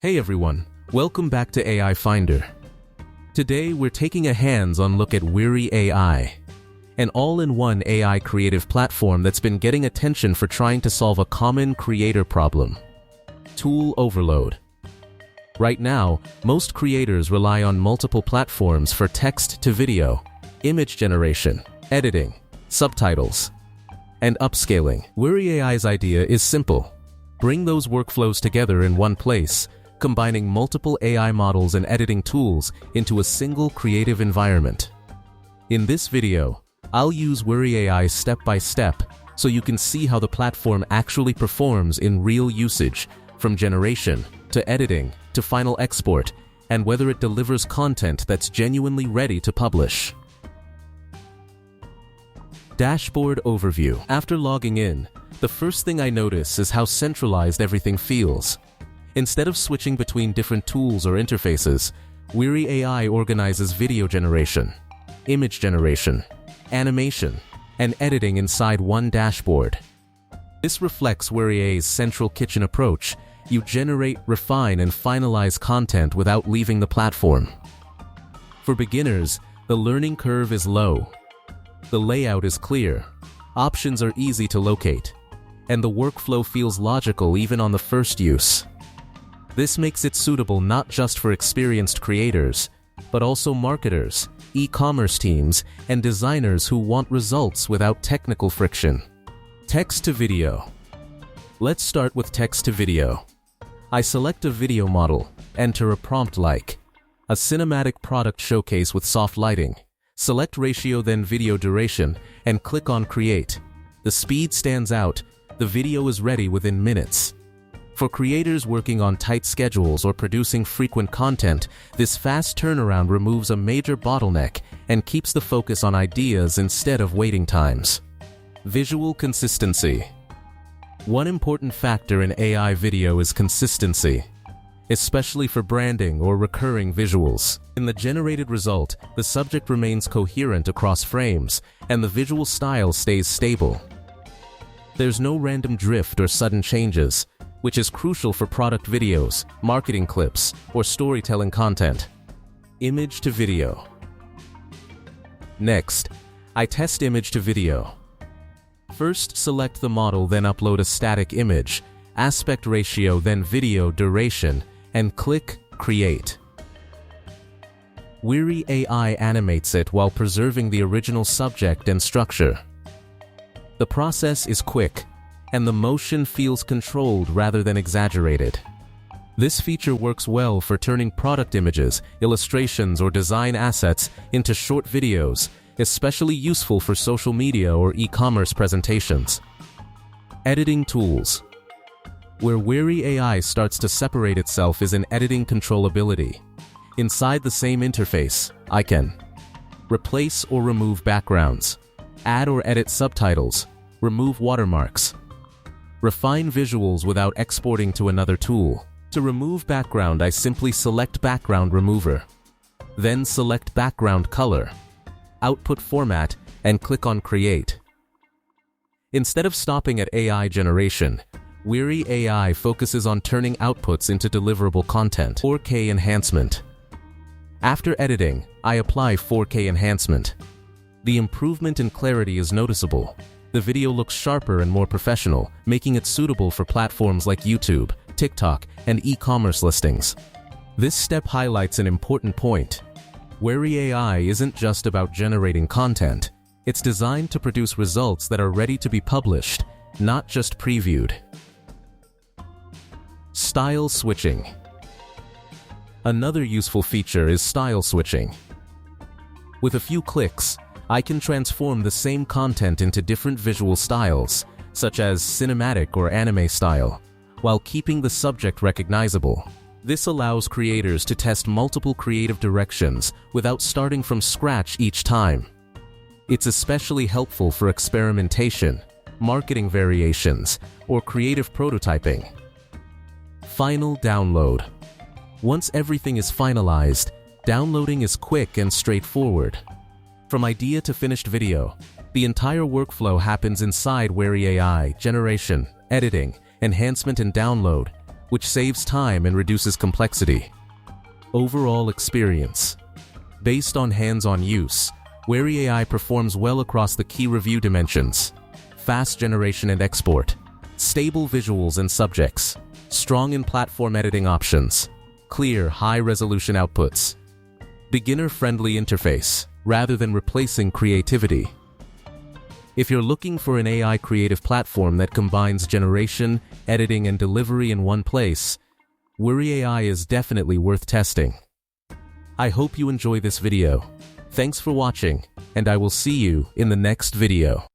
Hey everyone, welcome back to AI Finder. Today we're taking a hands-on look at Wery AI, an all-in-one AI creative platform that's been getting attention for trying to solve a common creator problem: tool overload. Right now, most creators rely on multiple platforms for text to video, image generation, editing, subtitles, and upscaling. Wery AI's idea is simple: bring those workflows together in one place, combining multiple AI models and editing tools into a single creative environment. In this video, I'll use Wery AI step by step so you can see how the platform actually performs in real usage, from generation to editing to final export, and whether it delivers content that's genuinely ready to publish. Dashboard overview. After logging in, the first thing I notice is how centralized everything feels. Instead of switching between different tools or interfaces, Wery AI organizes video generation, image generation, animation, and editing inside one dashboard. This reflects Wery AI's central kitchen approach. You generate, refine, and finalize content without leaving the platform. For beginners, the learning curve is low. The layout is clear, options are easy to locate, and the workflow feels logical even on the first use. This makes it suitable not just for experienced creators, but also marketers, e-commerce teams, and designers who want results without technical friction. Text to video. Let's start with text to video. I select a video model, enter a prompt like a cinematic product showcase with soft lighting, select ratio then video duration, and click on create. The speed stands out, the video is ready within minutes. For creators working on tight schedules or producing frequent content, this fast turnaround removes a major bottleneck and keeps the focus on ideas instead of waiting times. Visual consistency. One important factor in AI video is consistency, especially for branding or recurring visuals. In the generated result, the subject remains coherent across frames, and the visual style stays stable. There's no random drift or sudden changes, which is crucial for product videos, marketing clips, or storytelling content. Image to video. Next, I test image to video. First, select the model, then upload a static image, aspect ratio, then video duration, and click Create. Wery AI animates it while preserving the original subject and structure. The process is quick, and the motion feels controlled rather than exaggerated. This feature works well for turning product images, illustrations, or design assets into short videos, especially useful for social media or e-commerce presentations. Editing tools. Where Wery AI starts to separate itself is in editing controllability. Inside the same interface, I can replace or remove backgrounds, add or edit subtitles, remove watermarks, refine visuals without exporting to another tool. To remove background, I simply select Background Remover, then select Background Color, Output Format, and click on Create. Instead of stopping at AI generation, Wery AI focuses on turning outputs into deliverable content. 4K enhancement. After editing, I apply 4K enhancement. The improvement in clarity is noticeable. The video looks sharper and more professional, making it suitable for platforms like YouTube, TikTok, and e-commerce listings. This step highlights an important point. Wery AI isn't just about generating content. It's designed to produce results that are ready to be published, not just previewed. Style switching. Another useful feature is style switching. With a few clicks, I can transform the same content into different visual styles, such as cinematic or anime style, while keeping the subject recognizable. This allows creators to test multiple creative directions without starting from scratch each time. It's especially helpful for experimentation, marketing variations, or creative prototyping. Final download. Once everything is finalized, downloading is quick and straightforward. From idea to finished video, the entire workflow happens inside Wery AI: generation, editing, enhancement, and download, which saves time and reduces complexity. Overall experience. Based on hands-on use, Wery AI performs well across the key review dimensions: fast generation and export, stable visuals and subjects, strong in-platform editing options, clear, high-resolution outputs, beginner-friendly interface, rather than replacing creativity. If you're looking for an AI creative platform that combines generation, editing, and delivery in one place, Wery AI is definitely worth testing. I hope you enjoy this video. Thanks for watching, and I will see you in the next video.